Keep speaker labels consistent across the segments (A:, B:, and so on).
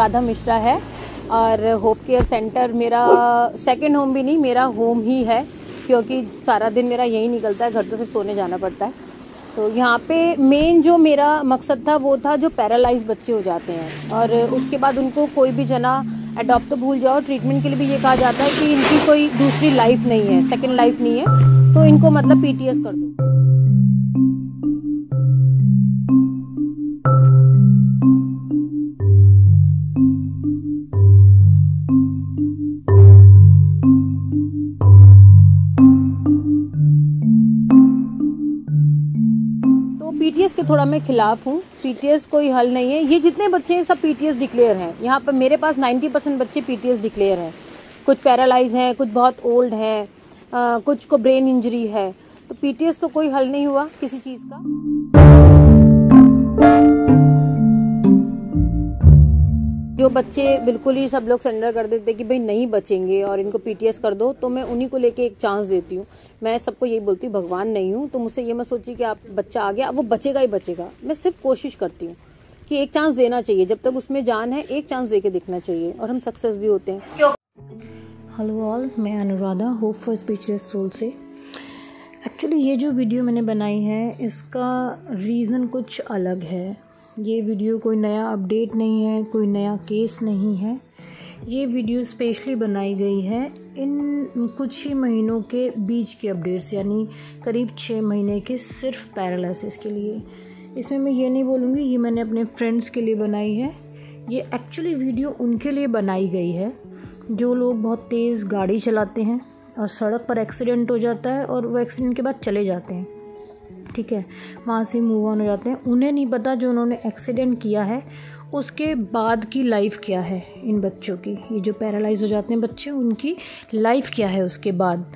A: अनुराधा मिश्रा है और hope care centre मेरा सेकंड होम भी नहीं, मेरा होम ही है, क्योंकि सारा दिन मेरा यही निकलता है, घर तो सिर्फ सोने जाना पड़ता है। तो यहाँ पे मेन जो मेरा मकसद था वो था जो पैरालाइज बच्चे हो जाते हैं और उसके बाद उनको कोई भी जना अडॉप्ट तो भूल जाओ, ट्रीटमेंट के लिए भी ये कहा जाता है कि इनकी कोई दूसरी लाइफ नहीं है, सेकंड लाइफ नहीं है, तो इनको मतलब पीटीएस कर दो। पीटीएस के थोड़ा मैं खिलाफ हूँ। पीटीएस कोई हल नहीं है। ये जितने बच्चे हैं सब पीटीएस डिक्लेयर हैं। यहाँ पर मेरे पास 90% बच्चे पीटीएस डिक्लेयर हैं। कुछ पैरालाइज हैं, कुछ बहुत ओल्ड हैं, कुछ को ब्रेन इंजरी है। तो पीटीएस तो कोई हल नहीं हुआ किसी चीज का। जो बच्चे बिल्कुल ही सब लोग सरेंडर कर देते कि भाई नहीं बचेंगे और इनको पीटीएस कर दो, तो मैं उन्हीं को लेके एक चांस देती हूँ। मैं सबको यही बोलती हूँ, भगवान नहीं हूँ, तो मुझसे ये मत सोचिए कि आप बच्चा आ गया अब वो बचेगा ही बचेगा। मैं सिर्फ कोशिश करती हूँ कि एक चांस देना चाहिए, जब तक उसमें जान है एक चांस देके देखना चाहिए और हम सक्सेस भी होते हैं।
B: हेलो ऑल, मैं Anuradha, hope for speechless soul से। एक्चुअली ये जो वीडियो मैंने बनाई है इसका रीज़न कुछ अलग है। ये वीडियो कोई नया अपडेट नहीं है, कोई नया केस नहीं है। ये वीडियो स्पेशली बनाई गई है इन कुछ ही महीनों के बीच के अपडेट्स, यानी करीब 6 महीने के सिर्फ पैरालिसिस के लिए। इसमें मैं ये नहीं बोलूँगी ये मैंने अपने फ्रेंड्स के लिए बनाई है। ये एक्चुअली वीडियो उनके लिए बनाई गई है जो लोग बहुत तेज़ गाड़ी चलाते हैं और सड़क पर एक्सीडेंट हो जाता है और वो एक्सीडेंट के बाद चले जाते हैं, ठीक है, वहाँ से मूव ऑन हो जाते हैं। उन्हें नहीं पता जो उन्होंने एक्सीडेंट किया है उसके बाद की लाइफ क्या है इन बच्चों की। ये जो पैरालाइज हो जाते हैं बच्चे, उनकी लाइफ क्या है उसके बाद।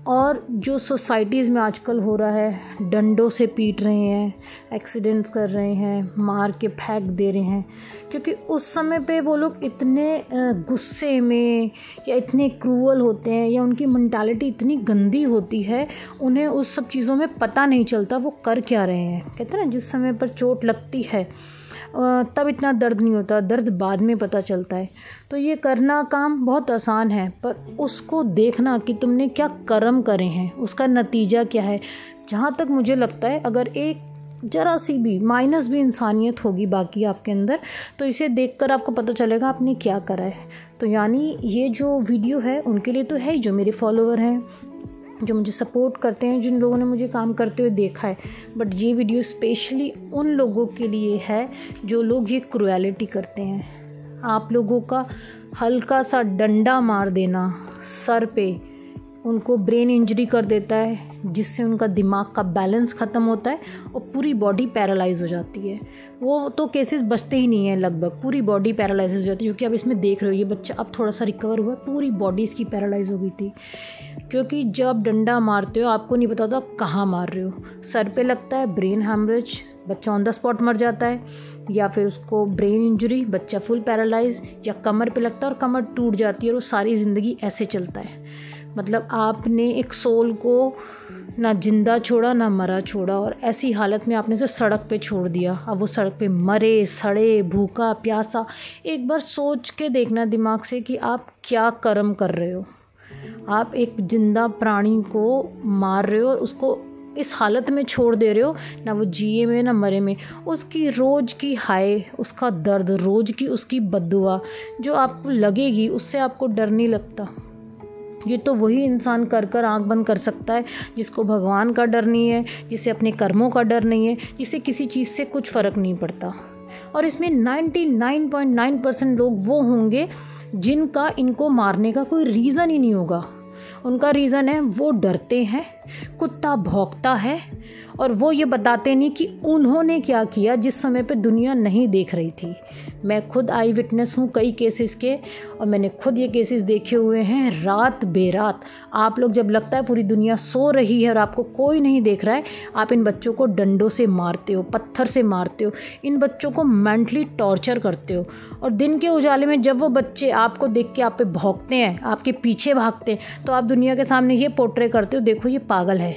B: और जो सोसाइटीज़ में आजकल हो रहा है, डंडों से पीट रहे हैं, एक्सीडेंट्स कर रहे हैं, मार के फेंक दे रहे हैं, क्योंकि उस समय पे वो लोग इतने गुस्से में या इतने क्रूअल होते हैं या उनकी मेंटालिटी इतनी गंदी होती है, उन्हें उस सब चीज़ों में पता नहीं चलता वो कर क्या रहे हैं। कहते हैं ना, जिस समय पर चोट लगती है तब इतना दर्द नहीं होता, दर्द बाद में पता चलता है। तो ये करना काम बहुत आसान है, पर उसको देखना कि तुमने क्या कर्म करे हैं, उसका नतीजा क्या है। जहाँ तक मुझे लगता है अगर एक जरा सी भी माइनस भी इंसानियत होगी बाकी आपके अंदर, तो इसे देखकर आपको पता चलेगा आपने क्या करा है। तो यानी ये जो वीडियो है उनके लिए तो है ही, जो मेरे फॉलोअर हैं, जो मुझे सपोर्ट करते हैं, जिन लोगों ने मुझे काम करते हुए देखा है। बट ये वीडियो स्पेशली उन लोगों के लिए है जो लोग ये क्रूएलिटी करते हैं। आप लोगों का हल्का सा डंडा मार देना सर पे उनको ब्रेन इंजरी कर देता है, जिससे उनका दिमाग का बैलेंस ख़त्म होता है और पूरी बॉडी पैरालाइज हो जाती है। वो तो केसेस बचते ही नहीं हैं, लगभग पूरी बॉडी पैरालाइज हो जाती है। क्योंकि आप इसमें देख रहे हो ये बच्चा अब थोड़ा सा रिकवर हुआ, पूरी बॉडी इसकी पैरालाइज हो गई थी। क्योंकि जब डंडा मारते हो आपको नहीं पता होता आप कहाँ मार रहे हो। सर पे लगता है, ब्रेन हैमरेज, बच्चा ऑन द स्पॉट मर जाता है, या फिर उसको ब्रेन इंजरी, बच्चा फुल पैरालाइज, या कमर पे लगता है और कमर टूट जाती है और वो सारी ज़िंदगी ऐसे चलता है। मतलब आपने एक सोल को ना जिंदा छोड़ा ना मरा छोड़ा, और ऐसी हालत में आपने उसे सड़क पे छोड़ दिया। अब वो सड़क पे मरे सड़े, भूखा प्यासा। एक बार सोच के देखना दिमाग से कि आप क्या कर्म कर रहे हो। आप एक जिंदा प्राणी को मार रहे हो और उसको इस हालत में छोड़ दे रहे हो, ना वो जिए में ना मरे में। उसकी रोज़ की हाय, उसका दर्द, रोज़ की उसकी बद्दुआ जो आपको लगेगी, उससे आपको डर नहीं लगता। ये तो वही इंसान कर कर आँख बंद कर सकता है जिसको भगवान का डर नहीं है, जिसे अपने कर्मों का डर नहीं है, जिसे किसी चीज़ से कुछ फ़र्क नहीं पड़ता। और इसमें 99.9% लोग वो होंगे जिनका इनको मारने का कोई रीज़न ही नहीं होगा। उनका रीज़न है वो डरते हैं, कुत्ता भौंकता है, और वो ये बताते नहीं कि उन्होंने क्या किया जिस समय पे दुनिया नहीं देख रही थी। मैं खुद आई विटनेस हूँ कई केसेस के, और मैंने खुद ये केसेस देखे हुए हैं रात बेरात। आप लोग जब लगता है पूरी दुनिया सो रही है और आपको कोई नहीं देख रहा है, आप इन बच्चों को डंडों से मारते हो, पत्थर से मारते हो, इन बच्चों को मेंटली टॉर्चर करते हो। और दिन के उजाले में जब वो बच्चे आपको देख के आप पे भौंकते हैं, आपके पीछे भागते हैं, तो आप दुनिया के सामने ये पोर्ट्रे करते हो, देखो ये पागल है,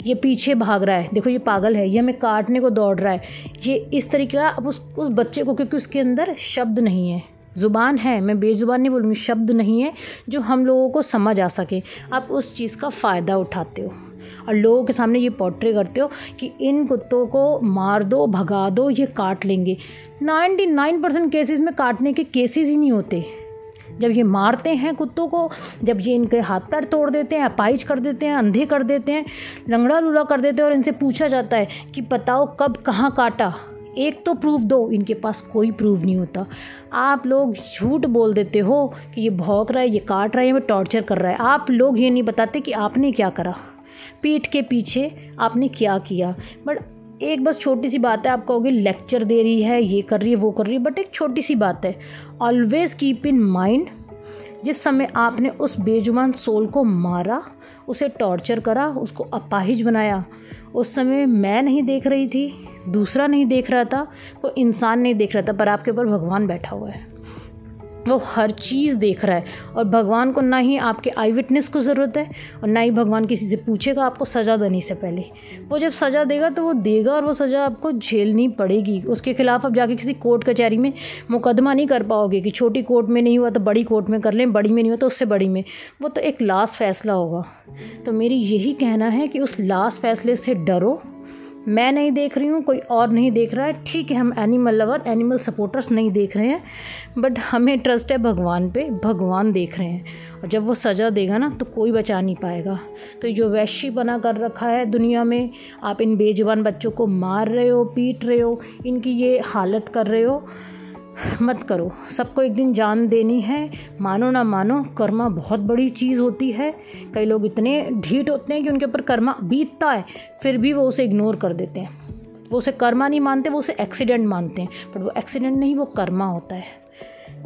B: ये पीछे भाग रहा है, देखो ये पागल है, ये हमें काटने को दौड़ रहा है। ये इस तरीके का अब उस बच्चे को, क्योंकि उसके अंदर शब्द नहीं है, ज़ुबान है, मैं बेज़ुबान नहीं बोलूँगी, शब्द नहीं है जो हम लोगों को समझ आ सके, आप उस चीज़ का फ़ायदा उठाते हो और लोगों के सामने ये पोर्ट्रे करते हो कि इन कुत्तों को मार दो, भगा दो, ये काट लेंगे। 99% केसेस में काटने के केसेस ही नहीं होते। जब ये मारते हैं कुत्तों को, जब ये इनके हाथ पैर तोड़ देते हैं, अपाहिज कर देते हैं, अंधे कर देते हैं, लंगड़ा लूला कर देते हैं और इनसे पूछा जाता है कि बताओ कब कहाँ काटा, एक तो प्रूफ दो, इनके पास कोई प्रूफ नहीं होता। आप लोग झूठ बोल देते हो कि ये भौंक रहा है, ये काट रहा है, ये टॉर्चर कर रहा है। आप लोग ये नहीं बताते कि आपने क्या करा, पीठ के पीछे आपने क्या किया। बट एक बस छोटी सी बात है, आप कहोगे लेक्चर दे रही है, ये कर रही है, वो कर रही है, बट एक छोटी सी बात है, ऑलवेज़ कीप इन माइंड, जिस समय आपने उस बेजुबान सोल को मारा, उसे टॉर्चर करा, उसको अपाहिज बनाया, उस समय मैं नहीं देख रही थी, दूसरा नहीं देख रहा था, कोई इंसान नहीं देख रहा था, पर आपके ऊपर भगवान बैठा हुआ है, वो हर चीज़ देख रहा है। और भगवान को ना ही आपके आई विटनेस को ज़रूरत है और ना ही भगवान किसी से पूछेगा आपको सज़ा देने से पहले। वो जब सज़ा देगा तो वो देगा और वो सज़ा आपको झेलनी पड़ेगी। उसके खिलाफ आप जाके किसी कोर्ट कचहरी में मुकदमा नहीं कर पाओगे कि छोटी कोर्ट में नहीं हुआ तो बड़ी कोर्ट में कर लें, बड़ी में नहीं हुआ तो उससे बड़ी में। वो तो एक लास्ट फैसला होगा। तो मेरी यही कहना है कि उस लास्ट फैसले से डरो। मैं नहीं देख रही हूँ, कोई और नहीं देख रहा है, ठीक है, हम एनिमल लवर, एनिमल सपोर्टर्स नहीं देख रहे हैं, बट हमें ट्रस्ट है भगवान पे, भगवान देख रहे हैं। और जब वो सज़ा देगा ना तो कोई बचा नहीं पाएगा। तो जो वैश्यपना कर रखा है दुनिया में, आप इन बेजुबान बच्चों को मार रहे हो, पीट रहे हो, इनकी ये हालत कर रहे हो, मत करो। सबको एक दिन जान देनी है, मानो ना मानो, कर्मा बहुत बड़ी चीज़ होती है। कई लोग इतने ढीठ होते हैं कि उनके ऊपर कर्मा बीतता है, फिर भी वो उसे इग्नोर कर देते हैं। वो उसे कर्मा नहीं मानते, वो उसे एक्सीडेंट मानते हैं, बट वो एक्सीडेंट नहीं, वो कर्मा होता है।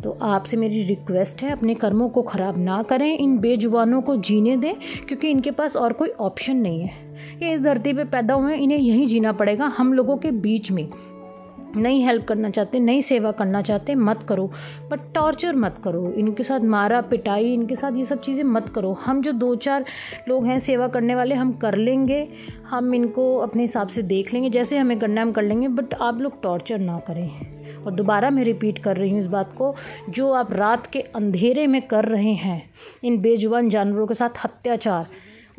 B: तो आपसे मेरी रिक्वेस्ट है, अपने कर्मों को ख़राब ना करें, इन बेजुबानों को जीने दें, क्योंकि इनके पास और कोई ऑप्शन नहीं है। ये इस धरती पे पैदा हुए हैं, इन्हें यहीं जीना पड़ेगा, हम लोगों के बीच में। नहीं हेल्प करना चाहते, नहीं सेवा करना चाहते, मत करो, बट टॉर्चर मत करो, इनके साथ मारा पिटाई, इनके साथ ये सब चीज़ें मत करो। हम जो 2-4 लोग हैं सेवा करने वाले, हम कर लेंगे, हम इनको अपने हिसाब से देख लेंगे, जैसे हमें करना है हम कर लेंगे, बट आप लोग टॉर्चर ना करें। और दोबारा मैं रिपीट कर रही हूँ इस बात को, जो आप रात के अंधेरे में कर रहे हैं इन बेजुबान जानवरों के साथ अत्याचार,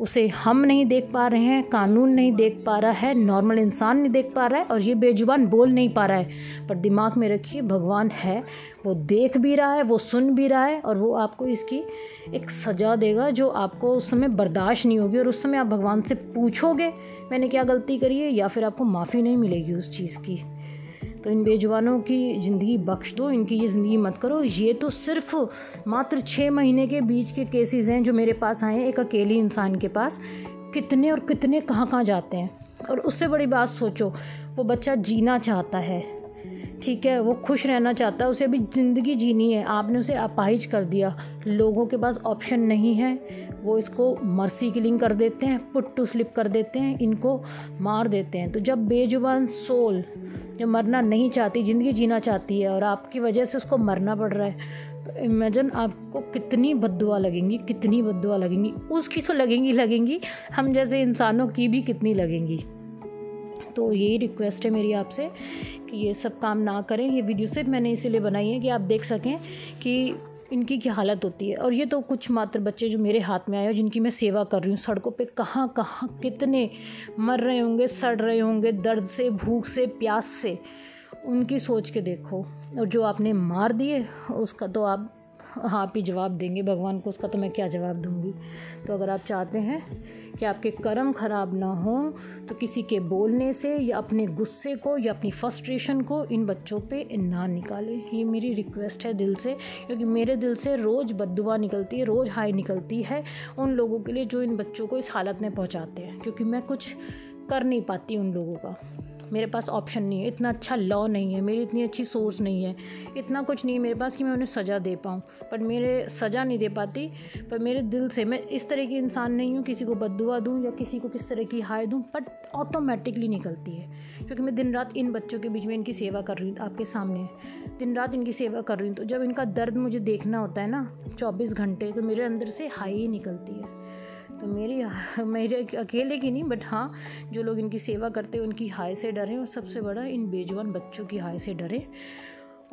B: उसे हम नहीं देख पा रहे हैं, कानून नहीं देख पा रहा है, नॉर्मल इंसान नहीं देख पा रहा है, और ये बेजुबान बोल नहीं पा रहा है। पर दिमाग में रखिए, भगवान है, वो देख भी रहा है, वो सुन भी रहा है, और वो आपको इसकी एक सज़ा देगा जो आपको उस समय बर्दाश्त नहीं होगी। और उस समय आप भगवान से पूछोगे मैंने क्या गलती करी है, या फिर आपको माफ़ी नहीं मिलेगी उस चीज़ की। तो इन बेजुबानों की ज़िंदगी बख्श दो, इनकी ये ज़िंदगी मत करो। ये तो सिर्फ मात्र 6 महीने के बीच के केसेस हैं जो मेरे पास आए हैं, एक अकेली इंसान के पास। कितने और कितने कहाँ जाते हैं। और उससे बड़ी बात सोचो, वो बच्चा जीना चाहता है, ठीक है, वो खुश रहना चाहता है, उसे अभी ज़िंदगी जीनी है, आपने उसे अपाहिज कर दिया। लोगों के पास ऑप्शन नहीं है, वो इसको मर्सी किलिंग कर देते हैं, पुट टू स्लिप कर देते हैं, इनको मार देते हैं। तो जब बेजुबान सोल जो मरना नहीं चाहती, ज़िंदगी जीना चाहती है, और आपकी वजह से उसको मरना पड़ रहा है, तो इमेजिन आपको कितनी बद्दुआ लगेंगी, कितनी बद्दुआ लगेंगी। उसकी तो लगेंगी, हम जैसे इंसानों की भी कितनी लगेंगी। तो यही रिक्वेस्ट है मेरी आपसे कि ये सब काम ना करें। ये वीडियो सिर्फ मैंने इसीलिए बनाई है कि आप देख सकें कि इनकी क्या हालत होती है। और ये तो कुछ मात्र बच्चे जो मेरे हाथ में आए और जिनकी मैं सेवा कर रही हूँ, सड़कों पे कहाँ कितने मर रहे होंगे, सड़ रहे होंगे दर्द से, भूख से, प्यास से, उनकी सोच के देखो। और जो आपने मार दिए उसका तो आप ही जवाब देंगे भगवान को, उसका तो मैं क्या जवाब दूंगी। तो अगर आप चाहते हैं कि आपके कर्म खराब ना हो, तो किसी के बोलने से या अपने गुस्से को या अपनी फ्रस्ट्रेशन को इन बच्चों पे ना निकालें। ये मेरी रिक्वेस्ट है दिल से, क्योंकि मेरे दिल से रोज़ बद्दुआ निकलती है, रोज़ हाय निकलती है उन लोगों के लिए जो इन बच्चों को इस हालत में पहुंचाते हैं। क्योंकि मैं कुछ कर नहीं पाती उन लोगों का, मेरे पास ऑप्शन नहीं है, इतना अच्छा लॉ नहीं है, मेरी इतनी अच्छी सोर्स नहीं है, इतना कुछ नहीं है मेरे पास कि मैं उन्हें सज़ा दे पाऊँ। पर मेरे सज़ा नहीं दे पाती, पर मेरे दिल से मैं इस तरह की इंसान नहीं हूँ किसी को बद्दुआ दूँ या किसी को किस तरह की हाय दूँ, बट ऑटोमेटिकली निकलती है। क्योंकि मैं दिन रात इन बच्चों के बीच में इनकी सेवा कर रही हूँ, आपके सामने दिन रात इनकी सेवा कर रही हूँ। तो जब इनका दर्द मुझे देखना होता है ना 24 घंटे, तो मेरे अंदर से हाय ही निकलती है। तो मेरे अकेले की नहीं, बट हाँ, जो लोग इनकी सेवा करते हैं उनकी हाय से डरें, और सबसे बड़ा इन बेजुबान बच्चों की हाय से डरें।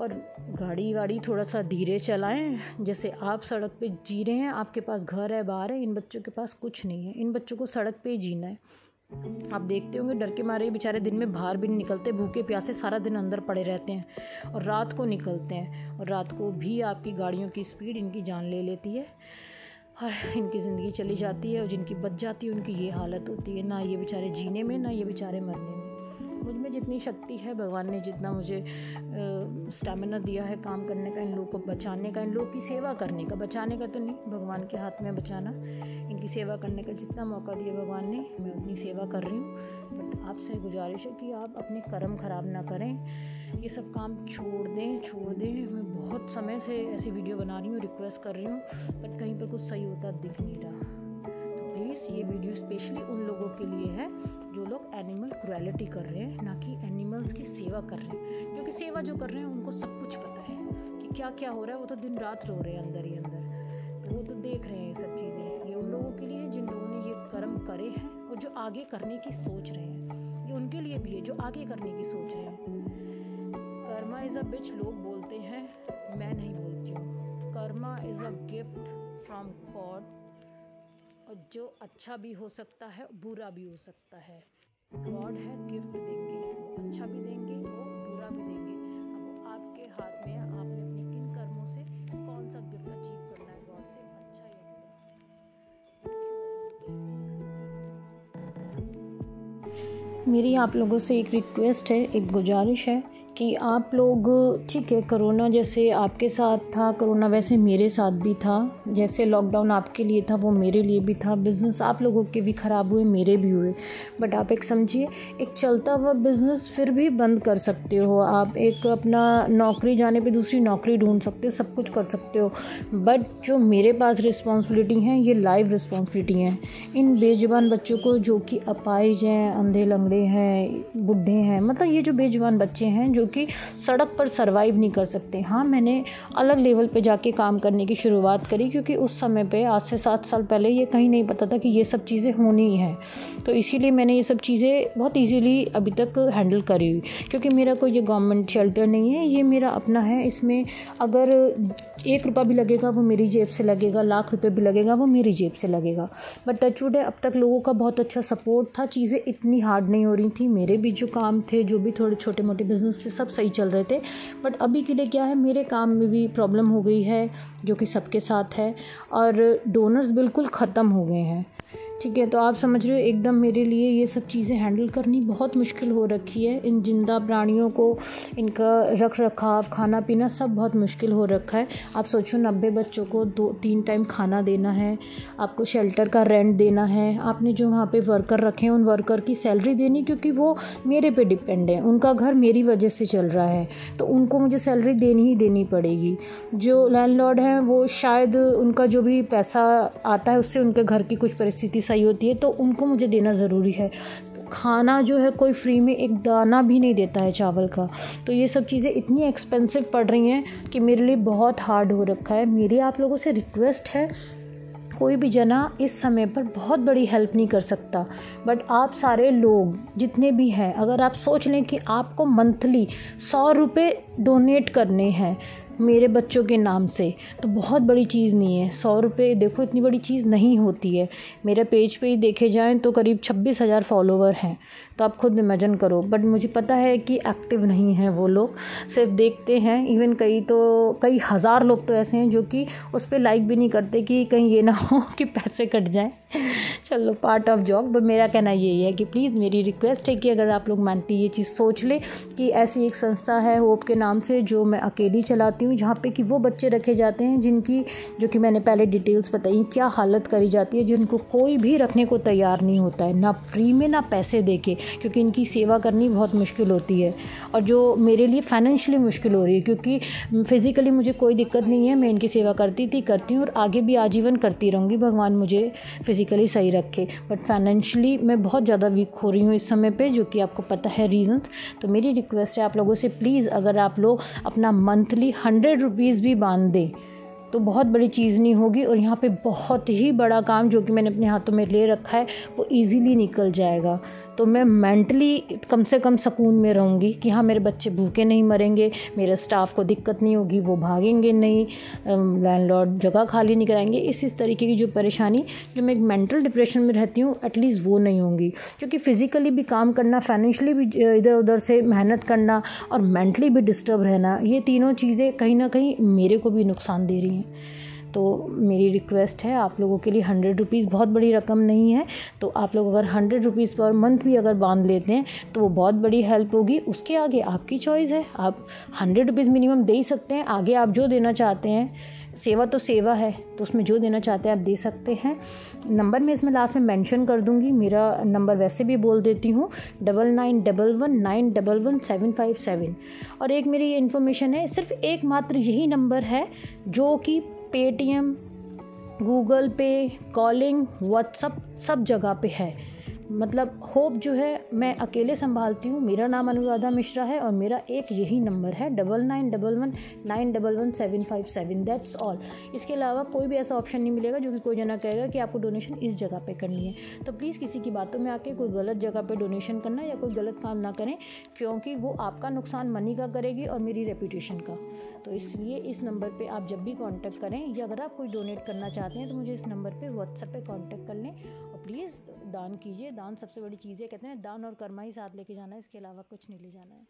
B: और गाड़ी वाड़ी थोड़ा सा धीरे चलाएं। जैसे आप सड़क पे जी रहे हैं, आपके पास घर है, बाहर है, इन बच्चों के पास कुछ नहीं है। इन बच्चों को सड़क पे ही जीना है। आप देखते होंगे डर के मारे बेचारे दिन में बाहर भी नहीं निकलते, भूखे प्यासे सारा दिन अंदर पड़े रहते हैं और रात को निकलते हैं, और रात को भी आपकी गाड़ियों की स्पीड इनकी जान ले लेती है और इनकी ज़िंदगी चली जाती है। और जिनकी बच जाती है उनकी ये हालत होती है, ना ये बेचारे जीने में, ना ये बेचारे मरने में। मुझ में जितनी शक्ति है, भगवान ने जितना मुझे स्टैमिना दिया है काम करने का, इन लोगों को बचाने का, इन लोगों की सेवा करने का, बचाने का तो नहीं, भगवान के हाथ में बचाना, इनकी सेवा करने का जितना मौका दिया भगवान ने, मैं उतनी सेवा कर रही हूँ। बट आपसे गुजारिश है कि आप अपने कर्म ख़राब ना करें, ये सब काम छोड़ दें। मैं बहुत समय से ऐसी वीडियो बना रही हूँ, रिक्वेस्ट कर रही हूँ, बट कहीं पर कुछ सही होता दिख नहीं रहा। तो प्लीज़ ये वीडियो स्पेशली उन लोगों के लिए है जो लोग एनिमल क्रुएलिटी कर रहे हैं, ना कि एनिमल्स की सेवा कर रहे हैं। क्योंकि सेवा जो कर रहे हैं उनको सब कुछ पता है कि क्या क्या हो रहा है, वो तो दिन रात रो रहे हैं अंदर ही अंदर, तो वो तो देख रहे हैं ये सब चीज़ें। ये उन लोगों के लिए जिन लोगों ने ये कर्म करे हैं और जो आगे करने की सोच रहे हैं, ये उनके लिए भी है जो आगे करने की सोच रहे हैं। कर्मा इज़ अ बिच लोग बोलते हैं, मैं नहीं बोलती हूँ। Karma is a gift from God, और जो अच्छा भी हो सकता है, बुरा भी हो सकता है। गॉड है, गिफ्ट देंगे, वो अच्छा भी देंगे, वो बुरा भी देंगे। अब वो आपके हाथ में है, आपने अपने किन कर्मों से कौन सा गिफ्ट अचीव करना है गॉड से, अच्छा या बुरा। मेरी आप लोगों से एक रिक्वेस्ट है, एक गुजारिश है कि आप लोग, ठीक है कोरोना जैसे आपके साथ था, कोरोना वैसे मेरे साथ भी था, जैसे लॉकडाउन आपके लिए था वो मेरे लिए भी था, बिज़नेस आप लोगों के भी ख़राब हुए, मेरे भी हुए। बट आप एक समझिए, एक चलता हुआ बिज़नेस फिर भी बंद कर सकते हो आप, एक अपना नौकरी जाने पे दूसरी नौकरी ढूंढ सकते हो, सब कुछ कर सकते हो। बट जो मेरे पास रिस्पॉन्सिबिलिटी हैं, ये लाइव रिस्पॉन्सिबिलिटी हैं। इन बेजुबान बच्चों को जो कि अपाहिज हैं, अंधे लंगड़े हैं, बूढ़े हैं, मतलब ये जो बेजुबान बच्चे हैं जो कि सड़क पर सरवाइव नहीं कर सकते। हाँ, मैंने अलग लेवल पे जाके काम करने की शुरुआत करी, क्योंकि उस समय पे आज से 7 साल पहले ये कहीं नहीं पता था कि ये सब चीज़ें होनी ही हैं। तो इसीलिए मैंने ये सब चीज़ें बहुत इजीली अभी तक हैंडल करी हुई, क्योंकि मेरा कोई ये गवर्नमेंट शेल्टर नहीं है, ये मेरा अपना है। इसमें अगर 1 रुपया भी लगेगा वो मेरी जेब से लगेगा, लाख रुपये भी लगेगा वो मेरी जेब से लगेगा। बट टचवुड है, अब तक लोगों का बहुत अच्छा सपोर्ट था, चीज़ें इतनी हार्ड नहीं हो रही थी। मेरे भी जो काम थे, जो भी थोड़े छोटे मोटे बिजनेस थे, सब सही चल रहे थे। बट अभी के लिए क्या है, मेरे काम में भी प्रॉब्लम हो गई है, जो कि सबके साथ है, और डोनर्स बिल्कुल ख़त्म हो गए हैं। ठीक है, तो आप समझ रहे हो, एकदम मेरे लिए ये सब चीज़ें हैंडल करनी बहुत मुश्किल हो रखी है। इन जिंदा प्राणियों को, इनका रख रखाव, खाना पीना सब बहुत मुश्किल हो रखा है। आप सोचो, 90 बच्चों को 2-3 टाइम खाना देना है, आपको शेल्टर का रेंट देना है, आपने जो वहाँ पे वर्कर रखे हैं उन वर्कर की सैलरी देनी, क्योंकि वो मेरे पे डिपेंड है, उनका घर मेरी वजह से चल रहा है, तो उनको मुझे सैलरी देनी ही देनी पड़ेगी। जो लैंडलॉर्ड हैं वो शायद उनका जो भी पैसा आता है उससे उनके घर की कुछ परिस्थिति सही होती है, तो उनको मुझे देना ज़रूरी है। खाना जो है कोई फ्री में एक दाना भी नहीं देता है चावल का। तो ये सब चीज़ें इतनी एक्सपेंसिव पड़ रही हैं कि मेरे लिए बहुत हार्ड हो रखा है। मेरी आप लोगों से रिक्वेस्ट है, कोई भी जना इस समय पर बहुत बड़ी हेल्प नहीं कर सकता, बट आप सारे लोग जितने भी हैं, अगर आप सोच लें कि आपको मंथली 100 रुपये डोनेट करने हैं मेरे बच्चों के नाम से, तो बहुत बड़ी चीज़ नहीं है। 100 रुपये देखो इतनी बड़ी चीज़ नहीं होती है। मेरे पेज पे ही देखे जाएं तो करीब 26,000 फॉलोवर हैं, तो आप खुद इमेजिन करो। बट मुझे पता है कि एक्टिव नहीं हैं वो लोग, सिर्फ देखते हैं। इवन कई हज़ार लोग तो ऐसे हैं जो कि उस पर लाइक भी नहीं करते कि कहीं ये ना हो कि पैसे कट जाएं। चलो, पार्ट ऑफ जॉब। बट मेरा कहना यही है कि प्लीज़ मेरी रिक्वेस्ट है कि अगर आप लोग मेंटली ये चीज़ सोच ले कि ऐसी एक संस्था है होप के नाम से, जो मैं अकेली चलाती हूँ, जहाँ पे कि वो बच्चे रखे जाते हैं जिनकी, जो कि मैंने पहले डिटेल्स बताई, क्या हालत करी जाती है, जिनको कोई भी रखने को तैयार नहीं होता है, ना फ्री में ना पैसे दे के, क्योंकि इनकी सेवा करनी बहुत मुश्किल होती है। और जो मेरे लिए फाइनेंशियली मुश्किल हो रही है, क्योंकि फिज़िकली मुझे कोई दिक्कत नहीं है, मैं इनकी सेवा करती हूँ और आगे भी आजीवन करती रहूँगी, भगवान मुझे फिज़िकली सही रखे। बट फाइनेंशियली मैं बहुत ज़्यादा वीक हो रही हूँ इस समय पे, जो कि आपको पता है रीज़न्स। तो मेरी रिक्वेस्ट है आप लोगों से, प्लीज़ अगर आप लोग अपना मंथली 100 रुपीज़ भी बांध दें, तो बहुत बड़ी चीज़ नहीं होगी। और यहाँ पे बहुत ही बड़ा काम जो कि मैंने अपने हाथों में ले रखा है वो ईज़िली निकल जाएगा। तो मैं मेंटली कम से कम सुकून में रहूँगी कि हाँ मेरे बच्चे भूखे नहीं मरेंगे, मेरे स्टाफ को दिक्कत नहीं होगी, वो भागेंगे नहीं, लैंडलॉर्ड जगह खाली नहीं कराएंगे। इस तरीके की जो परेशानी जो मैं एक मेंटल डिप्रेशन में रहती हूँ एटलीस्ट वो नहीं होंगी। क्योंकि फ़िज़िकली भी काम करना, फाइनेंशियली भी इधर उधर से मेहनत करना और मेंटली भी डिस्टर्ब रहना, ये तीनों चीज़ें कहीं ना कहीं मेरे को भी नुकसान दे रही हैं। तो मेरी रिक्वेस्ट है आप लोगों के लिए, 100 रुपीज़ बहुत बड़ी रकम नहीं है, तो आप लोग अगर 100 रुपीज़ पर मंथ भी अगर बांध लेते हैं तो वो बहुत बड़ी हेल्प होगी। उसके आगे आपकी चॉइस है, आप 100 रुपीज़ मिनिमम दे ही सकते हैं। आगे आप जो देना चाहते हैं, सेवा तो सेवा है, तो उसमें जो देना चाहते हैं आप दे सकते हैं। नंबर मैं इसमें लास्ट में मेंशन कर दूंगी, मेरा नंबर वैसे भी बोल देती हूँ 9911911757। और एक मेरी ये इन्फॉर्मेशन है, सिर्फ एक मात्र यही नंबर है जो कि पेटीएम, गूगल पे, कॉलिंग, व्हाट्सअप सब जगह पे है। मतलब होप जो है मैं अकेले संभालती हूँ। मेरा नाम अनुराधा मिश्रा है और मेरा एक यही नंबर है 9911911757। That's all. इसके अलावा कोई भी ऐसा ऑप्शन नहीं मिलेगा जो कि कोई जना कहेगा कि आपको डोनेशन इस जगह पे करनी है। तो प्लीज़ किसी की बातों में आके कोई गलत जगह पे डोनेशन करना या कोई गलत काम ना करें, क्योंकि वो आपका नुकसान मनी का करेगी और मेरी रेपुटेशन का। तो इसलिए इस नंबर पे आप जब भी कांटेक्ट करें या अगर आप कोई डोनेट करना चाहते हैं तो मुझे इस नंबर पे व्हाट्सएप पे कांटेक्ट कर लें। और प्लीज़ दान कीजिए। दान सबसे बड़ी चीज़ है, कहते हैं दान और कर्मा ही साथ लेके जाना है, इसके अलावा कुछ नहीं ले जाना है।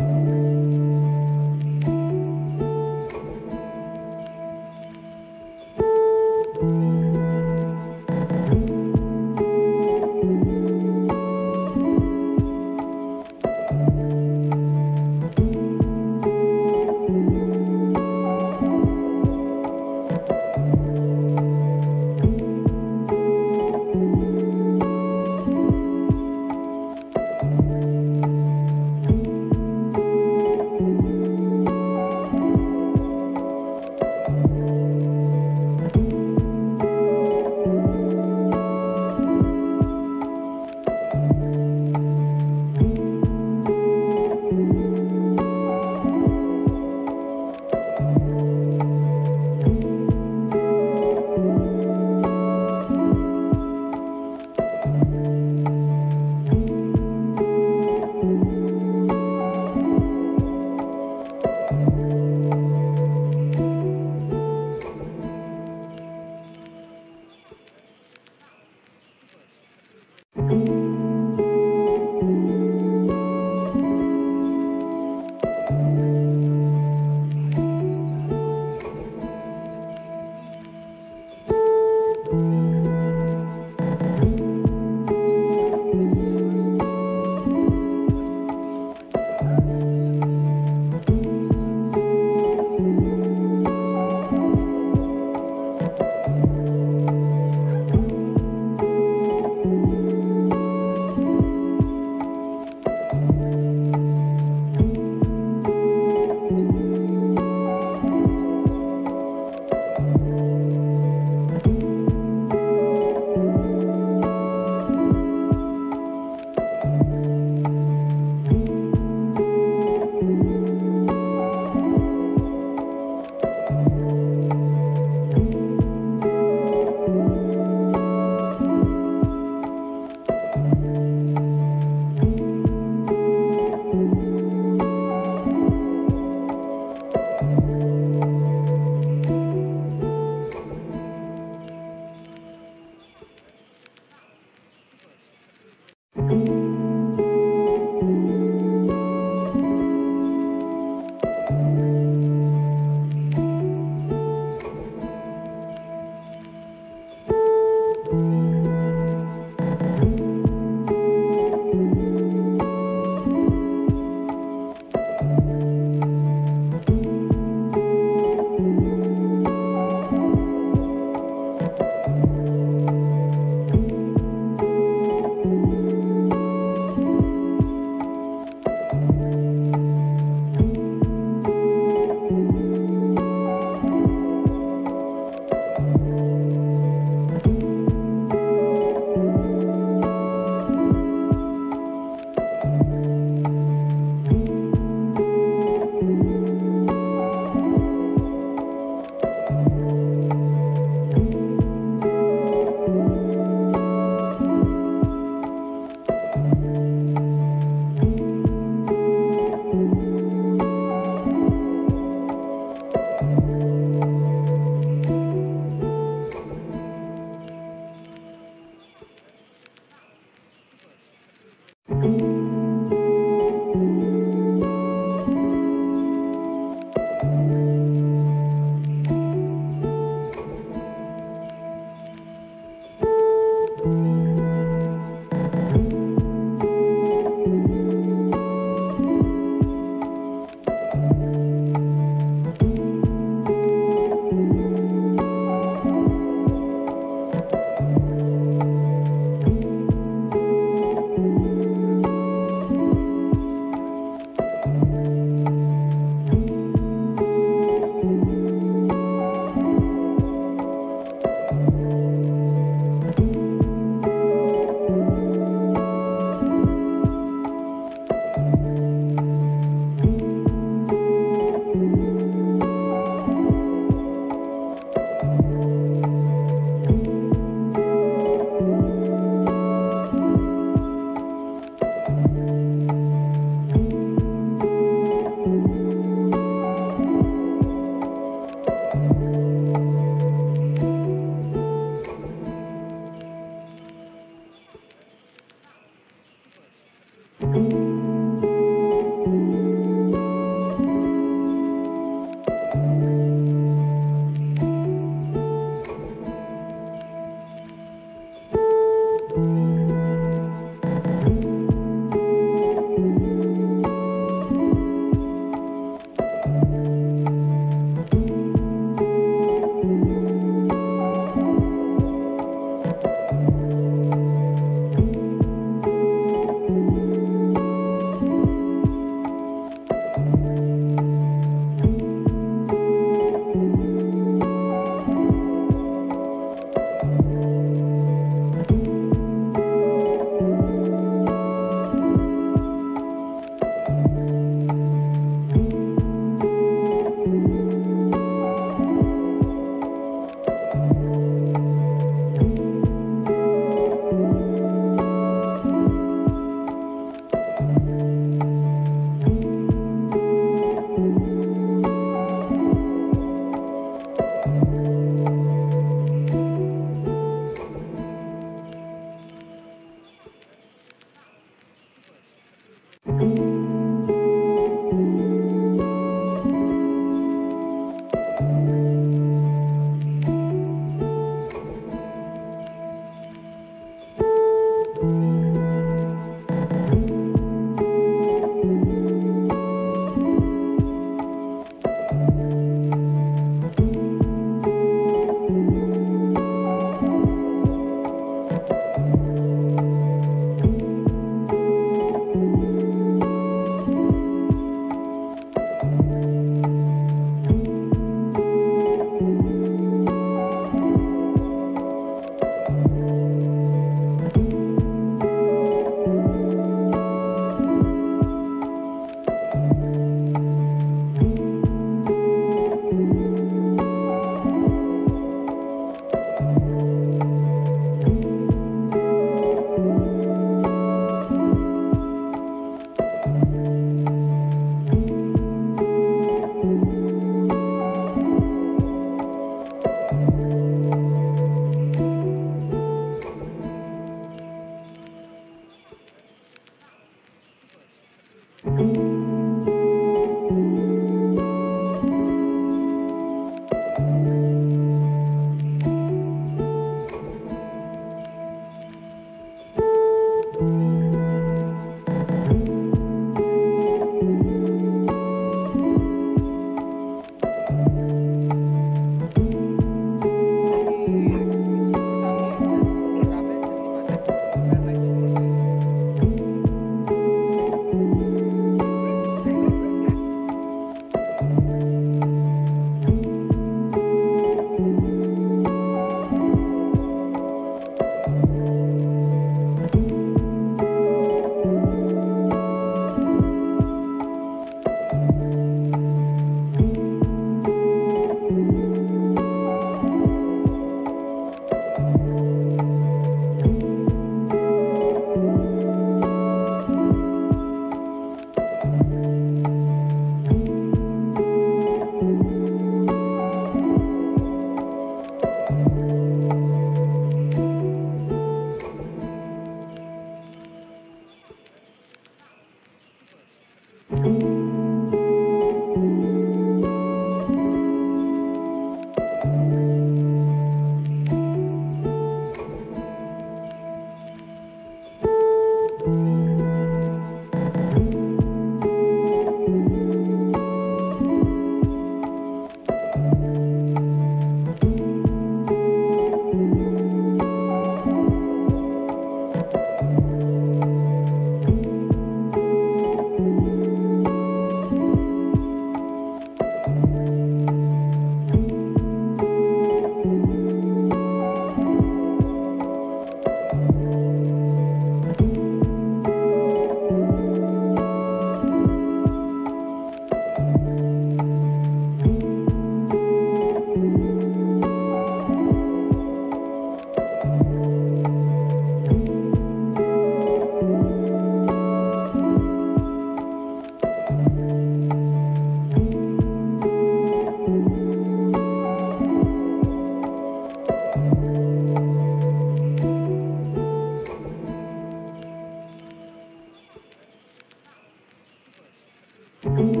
A: है।